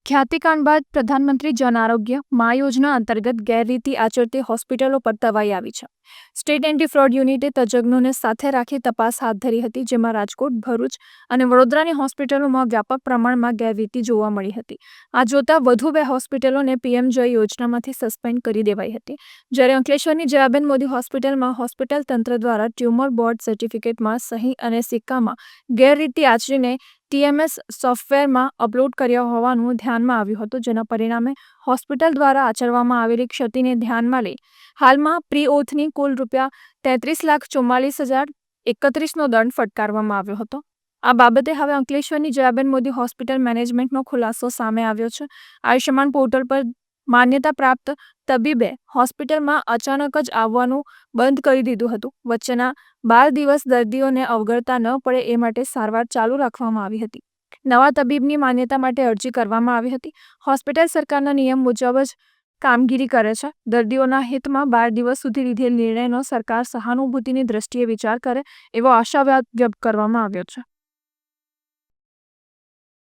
ખ્યાતિકાંડ બાદ પ્રધાનમંત્રી જન આરોગ્ય મા યોજના અંતર્ગત ગેરરીતિ આચરતી હોસ્પિટલો પર તવાઈ આવી છે. સ્ટેટ એન્ટી ફ્રોડ યુનિટે તજજ્ઞોને સાથે રાખી તપાસ હાથ ધરી હતી, જેમાં રાજકોટ, ભરૂચ અને વડોદરાની હોસ્પિટલોમાં વ્યાપક પ્રમાણમાં ગેરરીતિ જોવા મળી હતી. આ જોતા વધુ 2 હોસ્પિટલોને પીએમ જય યોજનામાંથી સસ્પેન્ડ કરી દેવાઈ હતી. જ્યારે અંકલેશ્વરની જયાબેન મોદી હોસ્પિટલમાં હોસ્પિટલ તંત્ર દ્વારા ટ્યુમર બોર્ડ સર્ટિફિકેટમાં સહી અને સિક્કામાં ગેરરીતિ આચરીને TMS સોફ્ટવેરમાં અપલોડ કર્યા હોવાનું ધ્યાનમાં આવ્યું હતું, જેના પરિણામે હોસ્પિટલ દ્વારા આચરવામાં આવેલી ક્ષતિને ધ્યાનમાં લઈ હાલમાં પ્રી-ઓથની કુલ ₹33,44,031નો દંડ ફટકારવામાં આવ્યો હતો. આ બાબતે હવે અંકલેશ્વરની જયાબેન મોદી હોસ્પિટલ મેનેજમેન્ટનો ખુલાસો સામે આવ્યો છે. આયુષ્યમાન પોર્ટલ પર માન્યતા પ્રાપ્ત તબીબે હોસ્પિટલમાં અચાનક જ આવવાનું બંધ કરી દીધું હતું. વચ્ચેના 12 દિવસ દર્દીઓને અવગણતા ન પડે એ માટે સારવાર ચાલુ રાખવામાં આવી હતી. નવા તબીબની માન્યતા માટે અરજી કરવામાં આવી હતી. હોસ્પિટલ સરકારના નિયમ મુજબ જ કામગીરી કરે છે. દર્દીઓના હિતમાં 12 દિવસ સુધી લીધેલ નિર્ણયનો સરકાર સહાનુભૂતિની દ્રષ્ટિએ વિચાર કરે એવો આશાવાદ વ્યક્ત કરવામાં આવ્યો છે.